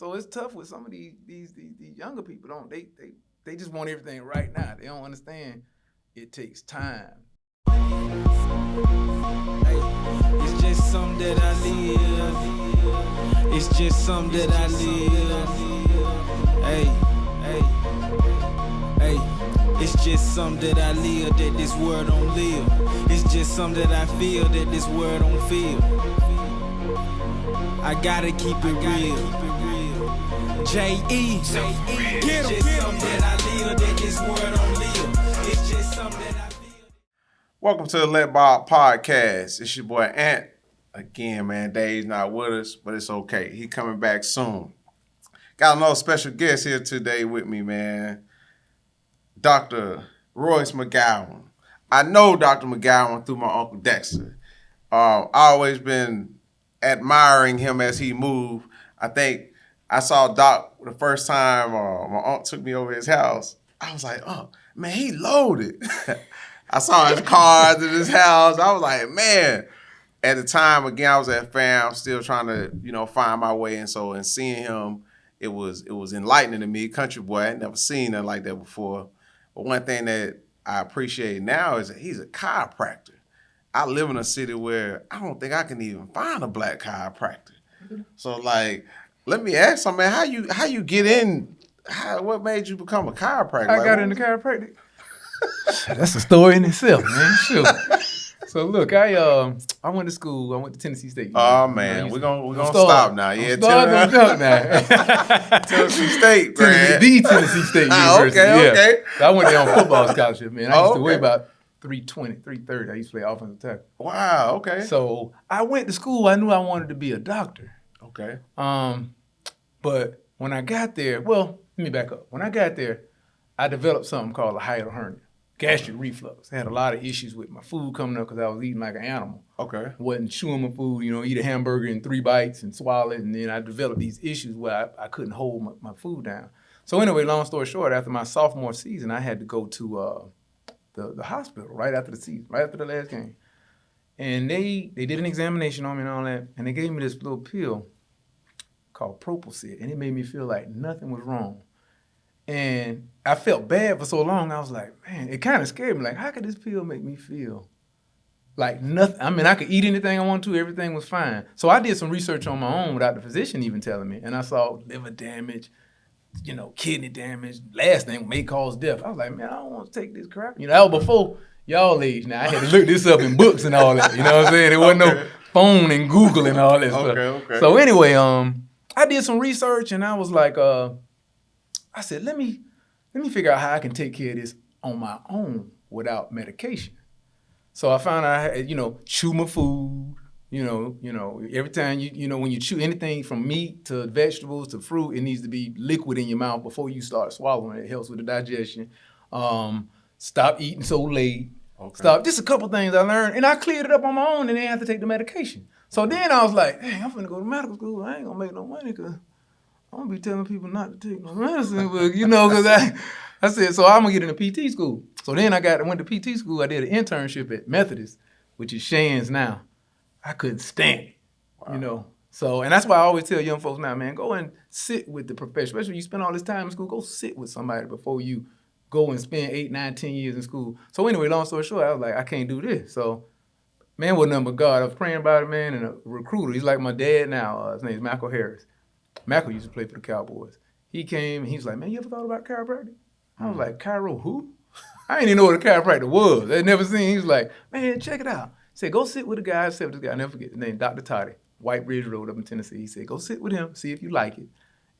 So it's tough with some of these younger people. They just want everything right now. They don't understand it takes time. It's just something that I live. It's just something that I live. Hey. It's just something that I live that this world don't live. It's just something that I feel that this world don't feel. I gotta keep it real. J.E. Get just something that I live that this world don't live. It's just something that I feel. Welcome to the Let Bob podcast. It's your boy Ant. Again, man, Dave's not with us, but it's okay. He coming back soon. Got another special guest here today with me, man. Dr. Royce McGowan. I know Dr. McGowan through my Uncle Dexter. I always been admiring him as he moved. I think I saw Doc the first time my aunt took me over his house. I was like, oh, man, he loaded. I saw his cars in his house. I was like, man. At the time, again, I was at fam, still trying to, find my way. And so in seeing him, it was enlightening to me. Country boy, I had never seen nothing like that before. But one thing that I appreciate now is that he's a chiropractor. I live in a city where I don't think I can even find a black chiropractor. So, let me ask something, man, how you get in? What made you become a chiropractor? I got into chiropractic. That's a story in itself, man. Sure. So look, I went to school. I went to Tennessee State. Oh man, we're gonna stop now. Yeah, Tennessee State, man. Tennessee State University. Okay. So I went there on football scholarship, man. I used to weigh about 320, 330. I used to play offensive tackle. Wow. Okay. So I went to school. I knew I wanted to be a doctor. Okay. But when I got there, let me back up. When I got there, I developed something called a hiatal hernia. Gastric reflux. I had a lot of issues with my food coming up because I was eating like an animal. Okay. Wasn't chewing my food, eat a hamburger in 3 bites and swallow it. And then I developed these issues where I couldn't hold my food down. So anyway, long story short, after my sophomore season, I had to go to the hospital right after the season, right after the last game. And they did an examination on me and all that, and they gave me this little pill called Propulsit, and it made me feel like nothing was wrong. And I felt bad for so long, I was like, man, it kind of scared me. Like, how could this pill make me feel like nothing? I mean, I could eat anything I wanted to, everything was fine. So I did some research on my own without the physician even telling me. And I saw liver damage, kidney damage, last thing may cause death. I was like, man, I don't want to take this crap. That was before y'all age now. I had to look this up in books and all that. You know what I'm saying? There wasn't no phone and Google and all that stuff. Okay. So anyway, I did some research and I was like, I said, let me figure out how I can take care of this on my own without medication. So I found out, I had, chew my food, every time when you chew anything from meat to vegetables to fruit, it needs to be liquid in your mouth before you start swallowing it. It helps with the digestion. Stop eating so late. Okay. Stop. Just a couple things I learned, and I cleared it up on my own, and then I have to take the medication. So then I was like, hey, I'm finna go to medical school. I ain't gonna make no money because I'm gonna be telling people not to take no medicine, but because I said, so I'm gonna get into PT school. So then I went to PT school. I did an internship at Methodist, which is Shands now. I couldn't stand it, Wow. So, and that's why I always tell young folks now, man, go and sit with the professional. Especially when you spend all this time in school, go sit with somebody before you go and spend 8, 9, 10 years in school. So anyway, long story short, I was like, I can't do this. So, man, wasn't nothing but God. I was praying about it, man, and a recruiter, he's like my dad now. His name's Michael Harris. Michael used to play for the Cowboys. He came and he was like, man, you ever thought about chiropractic? I was like, chiro who? I didn't even know what a chiropractor was. I'd never seen. He was like, man, check it out. He said, go sit with a guy. I said with this guy, I'll never forget his name, Dr. Toddy, White Bridge Road up in Tennessee. He said, go sit with him, see if you like it.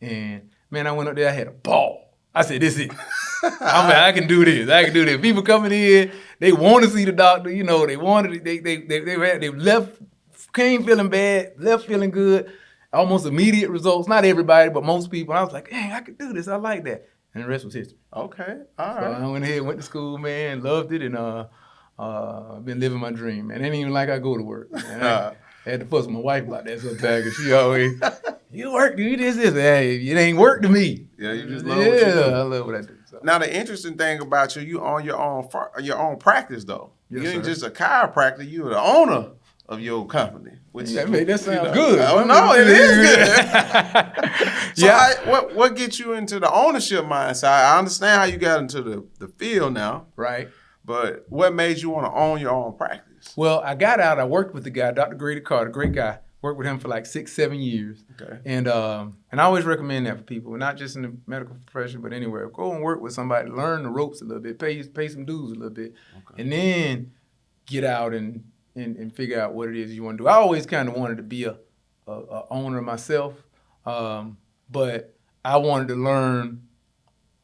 And man, I went up there, I had a ball. I said, this is it. I'm like, I can do this. People coming in, they want to see the doctor, they wanted it. They left, came feeling bad, left feeling good. Almost immediate results. Not everybody, but most people. I was like, hey, I could do this. I like that. And the rest was history. Okay. All right. So I went ahead, went to school, man, loved it, and I've been living my dream. And it ain't even like I go to work. I had to fuss with my wife about that sometimes, because she always, you work, you this. Hey, it ain't work to me. Yeah, you just love what you do. Yeah, I love what I do. So. Now, the interesting thing about you own your own practice, though. Yes, you ain't sir. just a chiropractor, you're the owner of your company. Which Yeah, that sounds good. Oh no, it is good. So Yeah. what gets you into the ownership mindset? I understand how you got into the field now, Right. but what made you want to own your own practice? Well, I got out. I worked with the guy, Dr. Grady Carter, great guy. Worked with him for like 6-7 years. Okay. And I always recommend that for people, not just in the medical profession, but anywhere. Go and work with somebody, learn the ropes a little bit, pay some dues a little bit, and then get out and figure out what it is you want to do. I always kind of wanted to be a owner myself, but I wanted to learn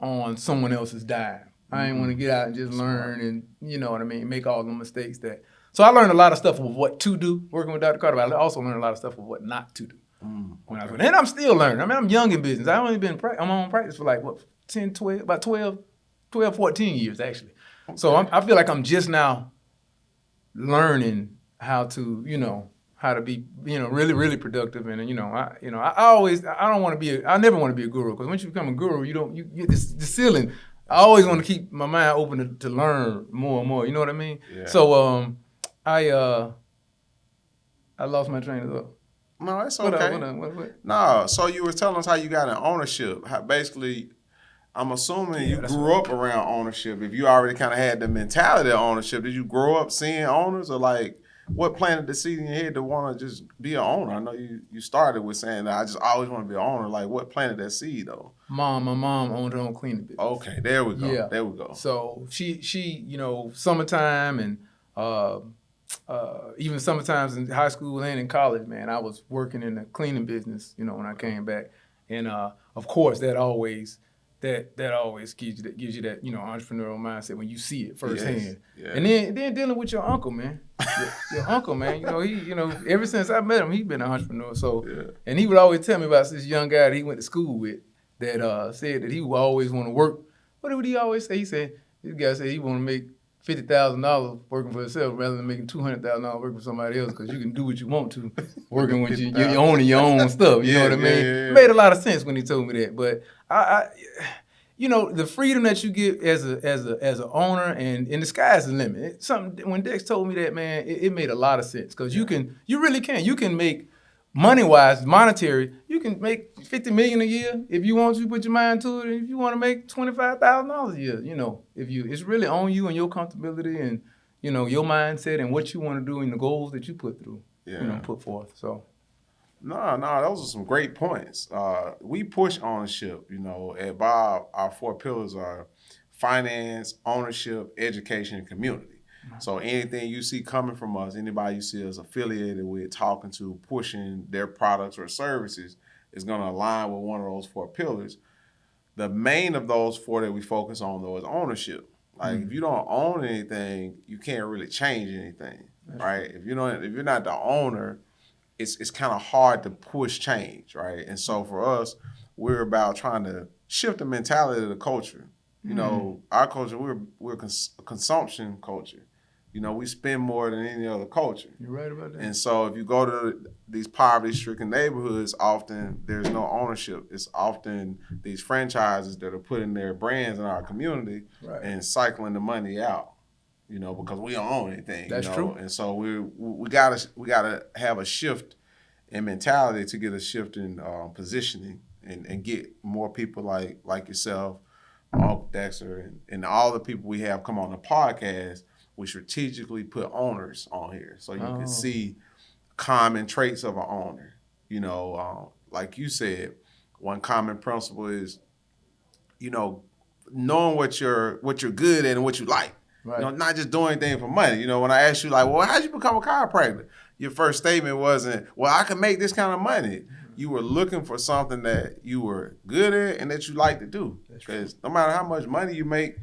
on someone else's dime. I didn't want to get out and just learn and, you know what I mean, make all the mistakes that. So I learned a lot of stuff of what to do working with Dr. Carter, but I also learned a lot of stuff of what not to do. When I was, and I'm still learning. I mean, I'm young in business. I've only been on my own practice for like, 14 years, actually. So I feel like I'm just now learning how to, how to be, really, really productive. And, I never want to be a guru, because once you become a guru, you get this ceiling. I always want to keep my mind open to learn more and more. You know what I mean? Yeah. So I lost my train of thought. No, it's okay. What? No, so you were telling us how you got in ownership. How basically, I'm assuming you grew up around ownership. If you already kind of had the mentality of ownership, did you grow up seeing owners, or like what planted the seed in your head to want to just be an owner? I know you started with saying that I just always want to be an owner. Like what planted that seed though? My mom owned her own cleaning business. Okay, there we go. Yeah. There we go. So she summertime and even sometimes in high school and in college, man, I was working in the cleaning business, when I came back. And of course that always gives you that entrepreneurial mindset when you see it firsthand. Yes. Yeah. And then dealing with your uncle, man. your uncle, man, he ever since I met him, he's been an entrepreneur. So and he would always tell me about this young guy that he went to school with that said that he would always want to work. What would he always say? He said this guy said he want to make $50,000 working for himself rather than making $200,000 working for somebody else, because you can do what you want to working with you're owning your own stuff. You know what I mean? Yeah. It made a lot of sense when he told me that. But I the freedom that you get as an owner, and the sky's the limit. When Dex told me that, man, it made a lot of sense, because you really can make money-wise, monetary, you can make $50 million a year if you want to put your mind to it. If you want to make $25,000 a year, it's really on you and your comfortability and your mindset and what you want to do and the goals that you put forth. So. No, those are some great points. We push ownership. At Bob, our 4 pillars are finance, ownership, education, and community. So anything you see coming from us, anybody you see us affiliated with, talking to, pushing their products or services is going to align with one of those 4 pillars. The main of those 4 that we focus on, though, is ownership. Like if you don't own anything, you can't really change anything, right? If you're not the owner, it's kind of hard to push change, right? And so for us, we're about trying to shift the mentality of the culture. Our culture, we're a consumption culture. We spend more than any other culture. You're right about that. And so if you go to these poverty-stricken neighborhoods, often there's no ownership. It's often these franchises that are putting their brands in our community and cycling the money out, because we don't own anything. That's true. And so we gotta have a shift in mentality to get a shift in positioning and get more people like yourself, Uncle Dexter, and all the people we have come on the podcast. We strategically put owners on here so you can see common traits of an owner. Like you said, one common principle is, knowing what you're good at and what you like. Right. Not just doing anything for money. When I asked you, like, well, how'd you become a chiropractor? Your first statement wasn't, well, I can make this kind of money. You were looking for something that you were good at and that you like to do. Because no matter how much money you make,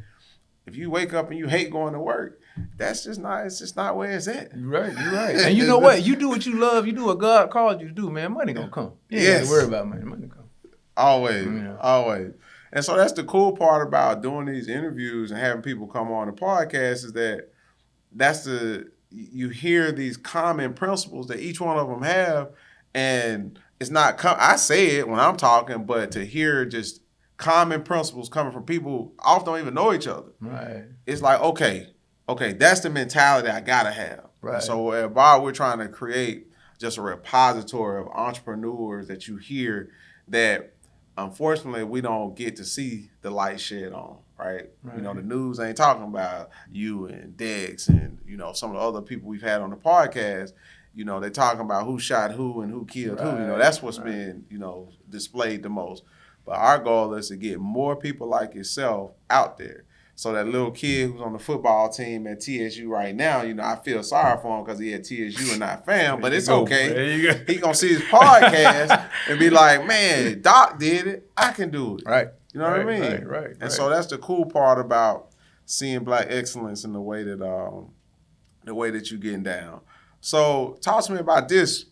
if you wake up and you hate going to work, it's just not where it's at. You're right. And you know what? You do what you love. You do what God called you to do, man. Money gonna come. You ain't got to worry about money. Money come. Always. And so that's the cool part about doing these interviews and having people come on the podcast is that you hear these common principles that each one of them have, and it's not. I say it when I'm talking, but to hear just common principles coming from people who often don't even know each other. Right. It's like, okay, that's the mentality I gotta have. Right. So at Bob, we're trying to create just a repository of entrepreneurs that you hear that unfortunately we don't get to see the light shed on, right? You know, the news ain't talking about you and Dex and, you know, some of the other people we've had on the podcast. You know, they're talking about who shot who and who killed who. You know, that's what's been, you know, displayed the most. But our goal is to get more people like yourself out there. So that little kid who's on the football team at TSU right now, you know, I feel sorry for him because he at TSU and not fam, but it's okay. He gonna see his podcast and be like, man, Doc did it. I can do it. Right. You know what I mean? Right. And so that's the cool part about seeing Black excellence in the way that you're getting down. So talk to me about this.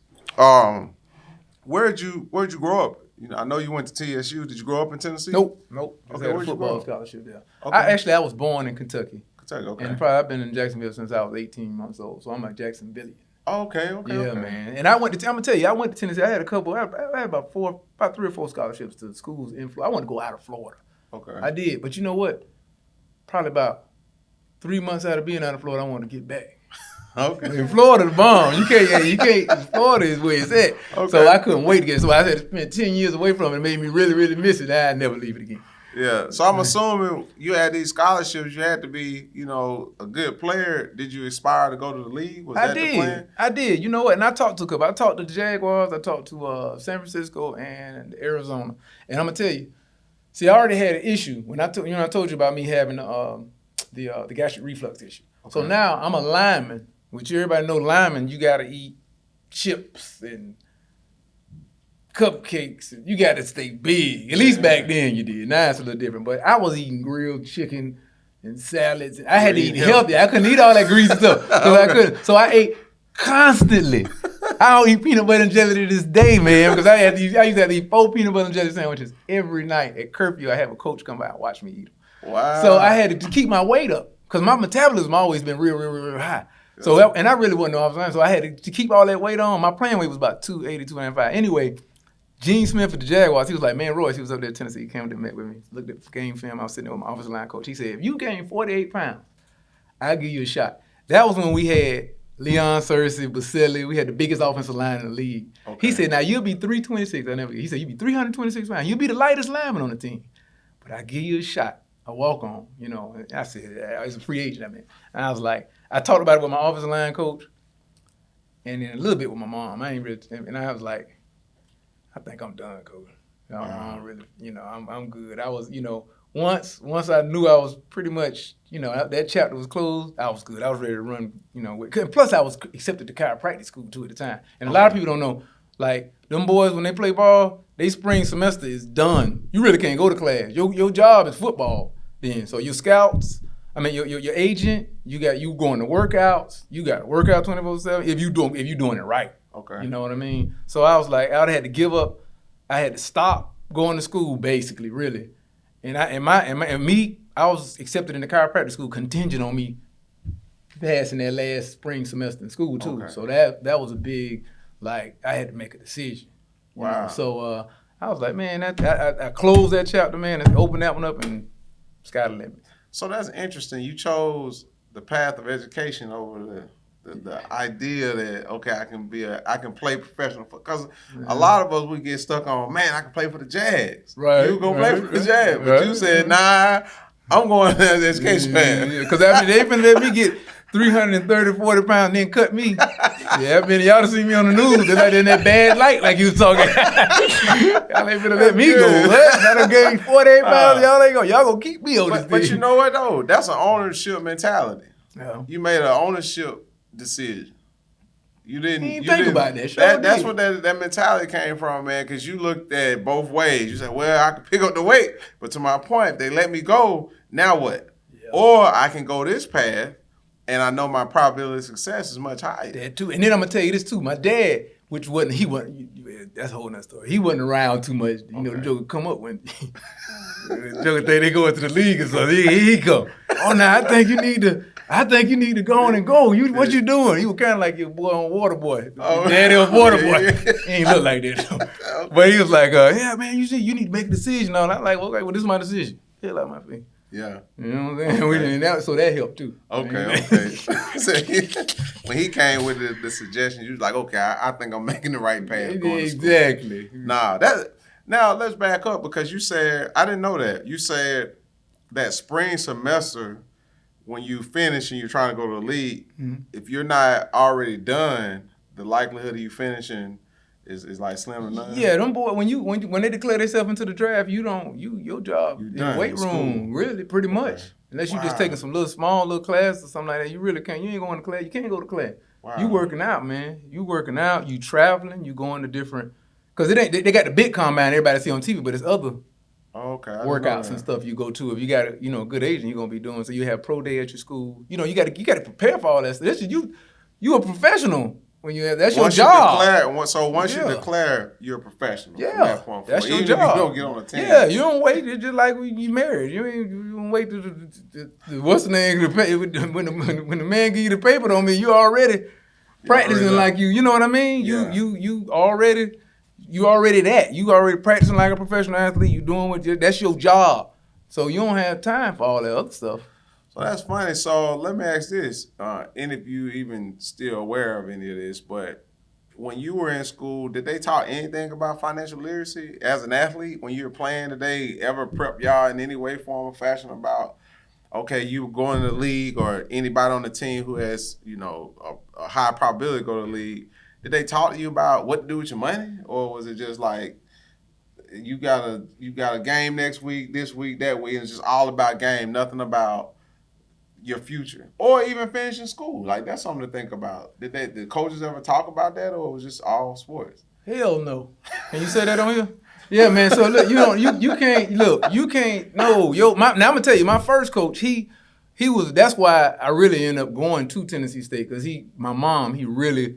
Where'd you grow up? You know, I know you went to TSU. Did you grow up in Tennessee? Nope. Okay, I had a where'd you grow football up? scholarship there. Okay. I was born in Kentucky. Kentucky, okay. And probably I've been in Jacksonville since I was 18 months old. So I'm a Jacksonvillian. Okay. Yeah, man. And I'm gonna tell you, I went to Tennessee. I had a couple. I had about 3 or 4 scholarships to schools in Florida. I wanted to go out of Florida. Okay. I did, but you know what? Probably about 3 months out of being out of Florida, I wanted to get back. Okay. In Florida, the bomb. You can't. Florida is where it's at. Okay. So I couldn't wait to get. So I had to spend 10 years away from it. It made me really, really miss it. I'd never leave it again. Yeah. So I'm assuming you had these scholarships. You had to be, you know, a good player. Did you aspire to go to the league? Was that the plan? I did. You know what? And I talked to a couple. I talked to the Jaguars. I talked to San Francisco and Arizona. And I'm gonna tell you. See, I already had an issue when I told you about me having the gastric reflux issue. Okay. So now I'm a lineman, which everybody know linemen, you gotta eat chips and cupcakes. And you gotta stay big. At least back then you did. Now it's a little different. But I was eating grilled chicken and salads. I had to eat healthy. I couldn't eat all that greasy stuff. I couldn't. So I ate constantly. I don't eat peanut butter and jelly to this day, man, because I used to have to eat 4 peanut butter and jelly sandwiches every night. At curfew, I have a coach come by and watch me eat them. Wow. So I had to keep my weight up because my metabolism always been real high. So and I really wasn't no offensive line, so I had to keep all that weight on. My playing weight was about 280, 295. Anyway, Gene Smith at the Jaguars, he was like, man, Royce, he was up there in Tennessee. He came and met with me, looked at the game film. I was sitting there with my offensive line coach. He said, if you gain 48 pounds, I'll give you a shot. That was when we had Leon Searcy, Baselli. We had the biggest offensive line in the league. Okay. He said, now you'll be 326. He said, you'll be 326 pounds. You'll be the lightest lineman on the team. But I'll give you a shot. A walk on, you know. And I said, it's a free agent, I mean. And I was like, I talked about it with my offensive line coach and then a little bit with my mom. And I was like, I think I'm done, coach. I don't really, you know, I'm good. I was, you know, once I knew I was pretty much, you know, that chapter was closed, I was good. I was ready to run, you know. Plus, I was accepted to chiropractic school, too, at the time. And a lot of people don't know, like, them boys, when they play ball, their spring semester is done. You really can't go to class. Your job is football then. So your scouts, your agent, you going to workouts. You got to work out 24/7 if you doing it right. Okay. You know what I mean? So I was like, I had to give up. I had to stop going to school, basically, really. And I was accepted in the chiropractic school contingent on me passing that last spring semester in school too. Okay. So that was a big, like, I had to make a decision. Wow. Know? So I was like, man, I closed that chapter, man, and opened that one up, and sky the limit. So that's interesting. You chose the path of education over the idea that, okay, I can play professional, because a lot of us, we get stuck on, man, I can play for the Jags. Right. You go play for the Jags. But you said, nah, I'm going to the education path. Because they been let me get 330, 40 pounds and then cut me. Yeah, I mean, y'all done see me on the news. They're like in that bad light like you was talking. Y'all ain't finna let me go. What? I done gained 48 pounds. Y'all gonna keep me on this thing. But you know what, though? That's an ownership mentality. Yeah. You made an ownership decision. You didn't think about that. That's what that mentality came from, man, because you looked at it both ways. You said, well, I can pick up the weight. But to my point, if they let me go, now what? Yeah. Or I can go this path, and I know my probability of success is much higher. That too. And then I'm going to tell you this too. My dad, that's a whole nother story. He wasn't around too much. You know, the joke would come up when the joke would think they go into the league or something. Here he go. Oh, now I think you need to go on and go. What you doing? He was kind of like your boy on Waterboy. Daddy on Waterboy. He ain't look like that though. Okay. But he was like, yeah, man, you need to make a decision on that. I'm like, okay, well, this is my decision. Hell out my feet. Yeah. You know what I'm saying? Okay. So that helped too. Okay. when he came with the suggestion, you was like, okay, I think I'm making the right path. Exactly. Now let's back up because you said I didn't know that. You said that spring semester when you finish and you're trying to go to the league, if you're not already done, the likelihood of you finishing is like slim to none. Yeah, them boys when they declare themselves into the draft, your job in the weight room, really, pretty much. Unless you just taking some small little class or something like that, you really can't. You ain't going to class. You can't go to class. Wow. You working out, man. You working out. You traveling. You going to different. Cause it ain't. They got the big combine everybody see on TV, but it's other workouts and stuff you go to. If you got a good agent, you're gonna be doing. So you have pro day at your school. You got to prepare for all that stuff. You a professional. When you have, that's your job. Once you declare, you're a professional. Yeah, that's your job. If you don't get on the team. Yeah, you don't wait. It's just like when you married. You don't wait to what's the name? When the man give you the paper on me, you already practicing like you. You know what I mean? Yeah. You already that. You already practicing like a professional athlete. You doing that's your job. So you don't have time for all that other stuff. So that's funny. So let me ask this, and if you even still aware of any of this, but when you were in school, did they talk anything about financial literacy as an athlete? When you were playing, did they ever prep y'all in any way, form, or fashion about, okay, you going to the league or anybody on the team who has, a high probability to go to the league, did they talk to you about what to do with your money? Or was it just like, you got a game next week, this week, that week, and it's just all about game, nothing about your future, or even finishing school? Like, that's something to think about. Did the coaches ever talk about that, or it was just all sports? Hell no. Can you say that on here? Yeah, man. So look, you can't. No, now I'm gonna tell you, my first coach, he was. That's why I really ended up going to Tennessee State, because my mom, we're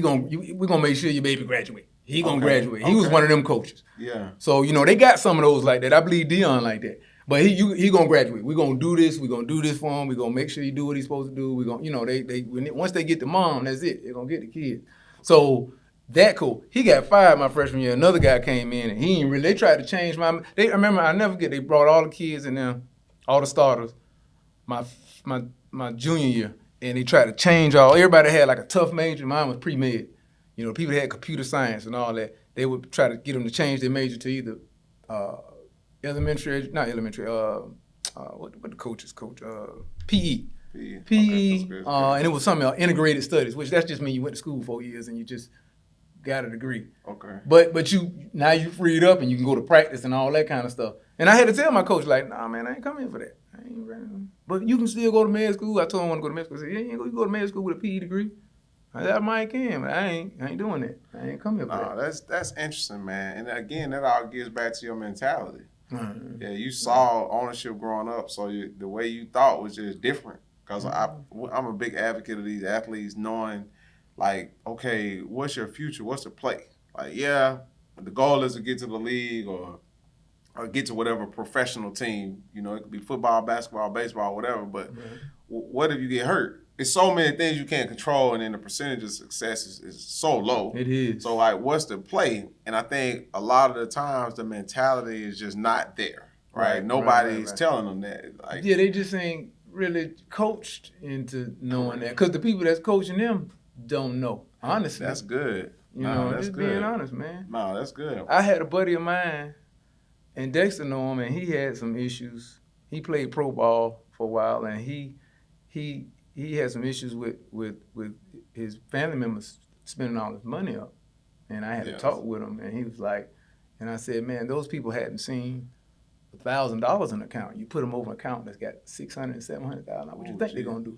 gonna make sure your baby graduate. He gonna graduate. He was one of them coaches. Yeah. So they got some of those like that. I believe Dion like that. But he gonna graduate. We're gonna do this. We're gonna do this for him. We're gonna make sure he do what he's supposed to do. We're gonna, once they get the mom, that's it. They're gonna get the kid. So that cool. He got fired my freshman year. Another guy came in and they tried to change I remember, I never forget, they brought all the kids in there, all the starters, my junior year, and they tried to change everybody had like a tough major. Mine was pre-med. People that had computer science and all that. They would try to get them to change their major to either what the coaches coach? PE. PE. And it was something else, integrated studies, which that's just mean you went to school 4 years and you just got a degree. Okay. But now you freed up and you can go to practice and all that kind of stuff. And I had to tell my coach, like, nah, man, I ain't coming in for that. I ain't ready. But you can still go to med school. I told him I want to go to med school. I said, yeah, you go to med school with a PE degree. I might can, but I ain't doing that. I ain't coming here for that. That's interesting, man. And again, that all gets back to your mentality. Mm-hmm. Yeah, you saw ownership growing up, so the way you thought was just different. Because I'm a big advocate of these athletes knowing, like, okay, what's your future? What's the play? Like, yeah, the goal is to get to the league or get to whatever professional team. It could be football, basketball, baseball, whatever. But what if you get hurt? It's so many things you can't control, and then the percentage of success is so low. It is. So, like, what's the play? And I think a lot of the times the mentality is just not there, right? Nobody's telling them that. Like, yeah, they just ain't really coached into knowing that, because the people that's coaching them don't know, honestly. That's good. That's just good. Being honest, man. No, that's good. I had a buddy of mine, and Dexter knew him, and he had some issues. He played pro ball for a while, and he had some issues with his family members spending all his money up. And I had to talk with him, and he was like, and I said, man, those people hadn't seen $1,000 in an account. You put them over an account that's got $600,000 and $700,000. What you think they're gonna do?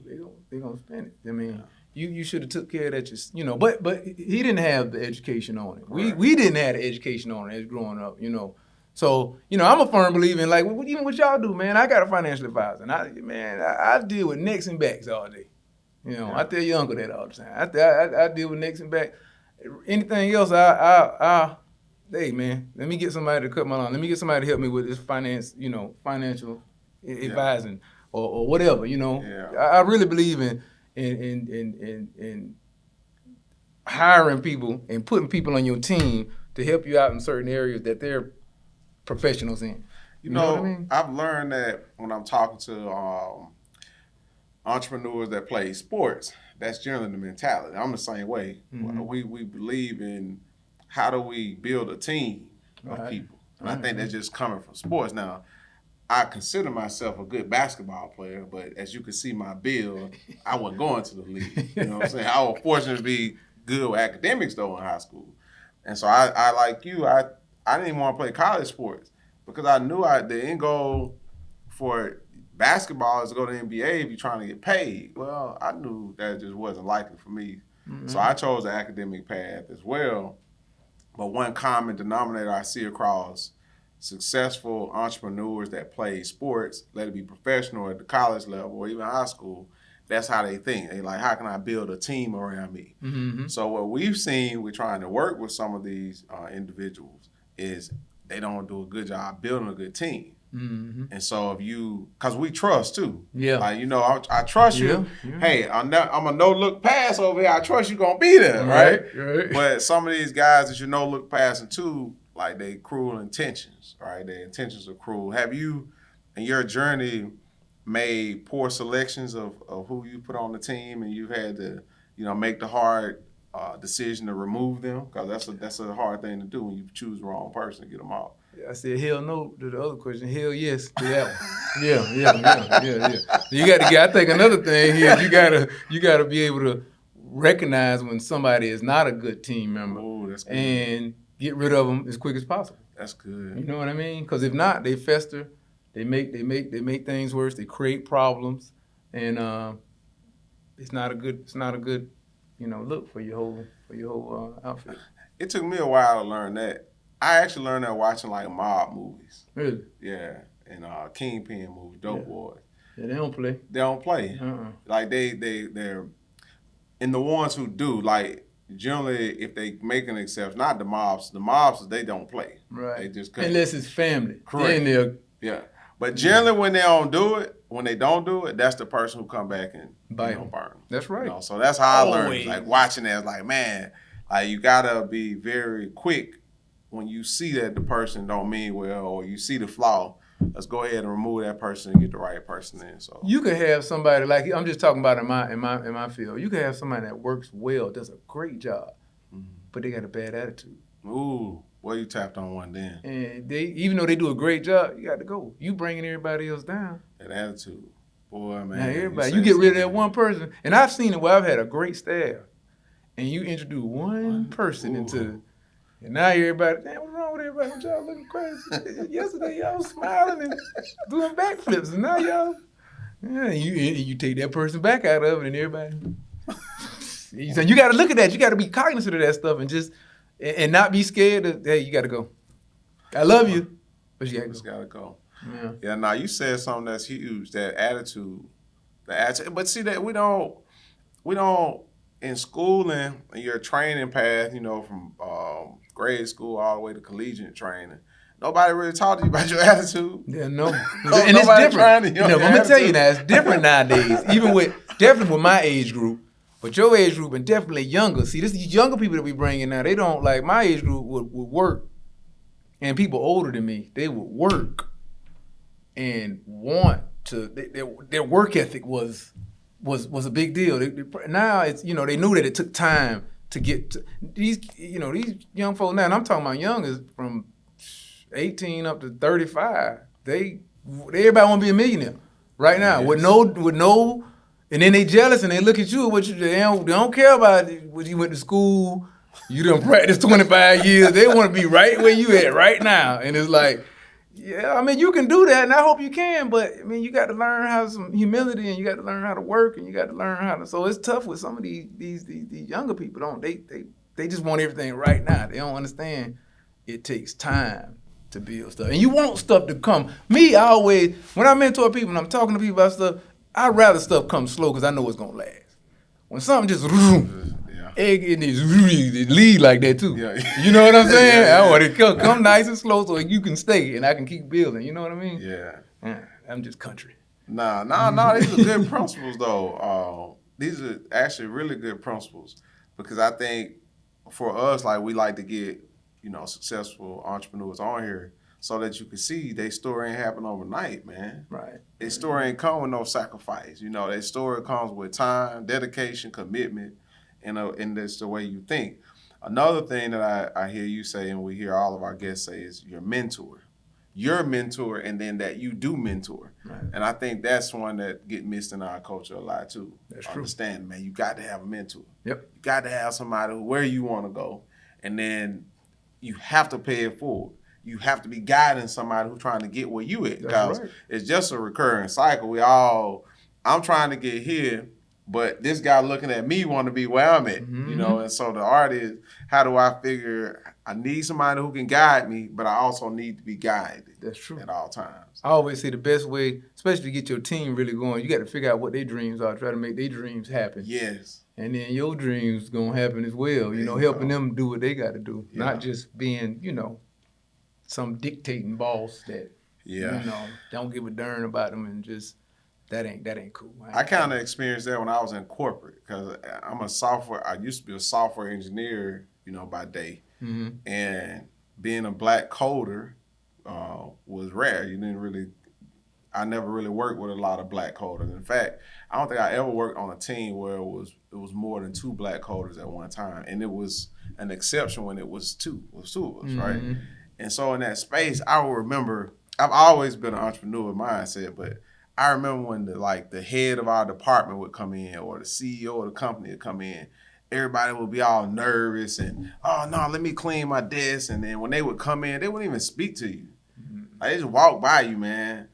They're gonna spend it. I mean, you should have took care of that. But he didn't have the education on it. Right. We didn't have the education on it as growing up. So, I'm a firm believer in, like, even what y'all do, man. I got a financial advisor, and I deal with necks and backs all day. I tell your uncle that all the time. I deal with necks and backs. Anything else, hey, man, let me get somebody to cut my lawn. Let me get somebody to help me with this financial advising or whatever. I really believe in hiring people and putting people on your team to help you out in certain areas that they're professionals in. You know what I mean? I've learned that when I'm talking to entrepreneurs that play sports, that's generally the mentality. I'm the same way. Mm-hmm. We believe in how do we build a team of people. And I think that's just coming from sports. Now, I consider myself a good basketball player, but as you can see my build, I wasn't going to the league. You know what I'm saying? I was fortunate to be good with academics, though, in high school. And so I like you, I didn't even want to play college sports because I knew the end goal for basketball is to go to the NBA if you're trying to get paid. Well, I knew that just wasn't likely for me. Mm-hmm. So I chose the academic path as well. But one common denominator I see across successful entrepreneurs that play sports, let it be professional at the college level or even high school, that's how they think. They like, how can I build a team around me? Mm-hmm. So what we've seen with trying to work with some of these individuals is they don't do a good job building a good team. Mm-hmm. And so because we trust too. Yeah. Like, I trust you. Yeah. Hey, I'm a no-look pass over here. I trust you going to be there, right? But some of these guys that no-look passing too, like they cruel intentions, right? Their intentions are cruel. Have you, in your journey, made poor selections of who you put on the team and you've had to, make the hard decision to remove them? Because that's a hard thing to do when you choose the wrong person to get them out. I said hell no to the other question. Hell yes to that one. Yeah. I think another thing is you gotta be able to recognize when somebody is not a good team member. Oh, that's good. And get rid of them as quick as possible. That's good. You know what I mean? Because if not, they fester. They make things worse. They create problems, and it's not a good look for your whole outfit. It took me a while to learn that. I actually learned that watching like mob movies. Really? Yeah, and Kingpin movies, Dope Boys. Yeah, they don't play. They don't play. Like they're, and the ones who do, like generally if they make an exception, not the mobs they don't play. Right. They just couldn't. Unless it's family. Correct. Yeah. But generally when they don't do it, that's the person who come back and burn them. That's right. So that's how I learned. Like watching that, like, man, like you gotta be very quick when you see that the person don't mean well or you see the flaw. Let's go ahead and remove that person and get the right person in. So you could have somebody like I'm just talking about in my field. You could have somebody that works well, does a great job, but they got a bad attitude. Ooh, well you tapped on one then. And they, even though they do a great job, you got to go. You bringing everybody else down. That attitude, boy, man. Now everybody, you get rid of that one person, and I've seen it where I've had a great staff, and you introduce one person into. And now everybody, damn, what's wrong with everybody? Y'all looking crazy. Yesterday y'all was smiling and doing backflips, and now y'all, you take that person back out of it, and everybody. So you got to look at that. You got to be cognizant of that stuff, and just and not be scared of. Hey, you got to go. I love you, but you just got to go. Yeah. Now you said something that's huge. That attitude, But see that we don't in schooling, in your training path, from grade school all the way to collegiate training, nobody really taught you about your attitude. Yeah, no. And it's different. I'm going to tell you now, it's different nowadays, definitely with my age group, but your age group and definitely younger. See, these younger people that we bring in now, they don't, like my age group would work, and people older than me, they would work and want to, their work ethic was a big deal. Now it's they knew that it took time to get to these young folks now, and I'm talking about young is from 18 up to 35. Everybody want to be a millionaire right now with no, and then they jealous and they look at you they don't care about what you went to school. You done practiced 25 years. They want to be right where you at right now, and it's like. Yeah, I mean, you can do that, and I hope you can, but, I mean, you got to learn how some humility, and you got to learn how to work, and you got to learn how to, so it's tough with some of these younger people, they just want everything right now. They don't understand it takes time to build stuff, and you want stuff to come. Me, I always, when I mentor people, and I'm talking to people about stuff, I'd rather stuff come slow, because I know it's going to last. When something just, egg in this lead like that too. Yeah. You know what I'm saying? I want it to come nice and slow so you can stay and I can keep building. You know what I mean? Yeah. I'm just country. Nah. These are good principles though. These are actually really good principles because I think for us, like we like to get successful entrepreneurs on here so that you can see their story ain't happen overnight, man. Right. Their story ain't come with no sacrifice. You know, their story comes with time, dedication, commitment, and that's the way you think. Another thing that I hear you say, and we hear all of our guests say, is your mentor. Your mentor, and then that you do mentor. Right. And I think that's one that get missed in our culture a lot too. That's true. Understand, man, you got to have a mentor. Yep. You got to have somebody where you want to go, and then you have to pay it forward. You have to be guiding somebody who's trying to get where you at, because it's just a recurring cycle. I'm trying to get here, but this guy looking at me want to be where I'm at, you know? And so the art is, how do I figure I need somebody who can guide me, but I also need to be guided. That's true. At all times. I always say the best way, especially to get your team really going, you got to figure out what their dreams are, try to make their dreams happen. Yes. And then your dreams going to happen as well, you know, helping them do what they got to do, not just being, you know, some dictating boss that, you know, don't give a darn about them and just, that ain't cool. I kind of experienced that when I was in corporate, because I used to be a software engineer, you know, by day. And being a black coder was rare. I never really worked with a lot of black coders. In fact, I don't think I ever worked on a team where it was more than 2 black coders at one time. And it was an exception when it was two of us, right? And so in that space, I will remember, I've always been an entrepreneur mindset, but I remember when the head of our department would come in, or the CEO of the company would come in. Everybody would be all nervous and, oh no, let me clean my desk. And then when they would come in, they wouldn't even speak to you. Like, they just walk by you, man.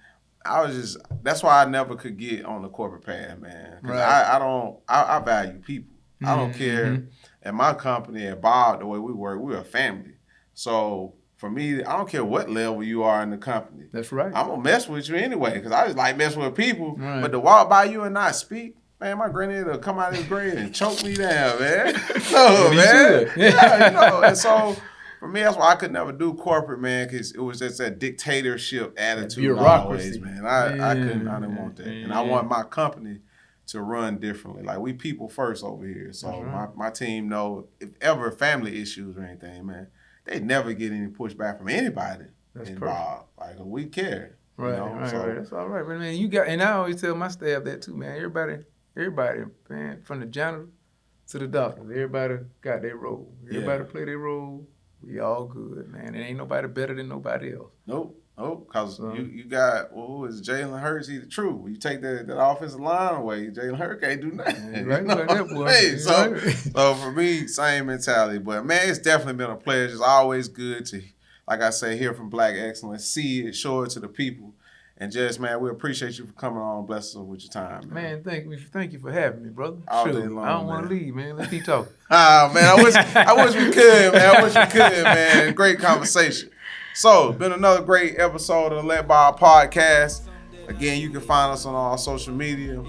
That's why I never could get on the corporate path, man. Because I value people. I don't care. At my company, at Bob, the way we work, we're a family. So for me, I don't care what level you are in the company. That's right. I'm going to mess with you anyway, because I just like messing with people. Right. But to walk by you and not speak, man, my granddad will come out of his grave and choke me down, man. No, man. Yeah, you know. And so for me, that's why I could never do corporate, man, because it was just that dictatorship attitude bureaucracy. always, man. I didn't want that. And I want my company to run differently. Like, we people first over here. So my team know, if ever family issues or anything, man, they never get any pushback from anybody involved. Like, we care. Right, you know? right. That's all right. But man, and I always tell my staff that too, man. Everybody, man, from the janitor to the doctor, everybody got their role. Everybody play their role. We all good, man. And ain't nobody better than nobody else. Nope. Because you got, who is Jalen Hurts? He's the truth. You take that offensive line away, Jalen Hurts can't do nothing. Right, like that boy. Hey, so for me, same mentality. But man, it's definitely been a pleasure. It's always good to, like I say, hear from Black excellence, see it, show it to the people. And just, man, we appreciate you for coming on and blessing us with your time, man. Man, thank you for having me, brother. All day long, I don't want to leave, man. Let's keep talking. Man, I wish we could, man. I wish we could, man. Great conversation. So, it's been another great episode of the Let Bob podcast. Again, you can find us on all social media.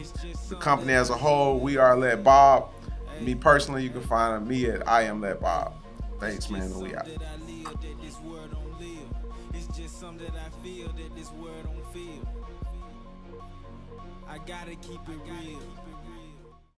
The company as a whole, we are Let Bob. Me personally, you can find me at I Am Let Bob. Thanks, man, and we out. I gotta keep it real.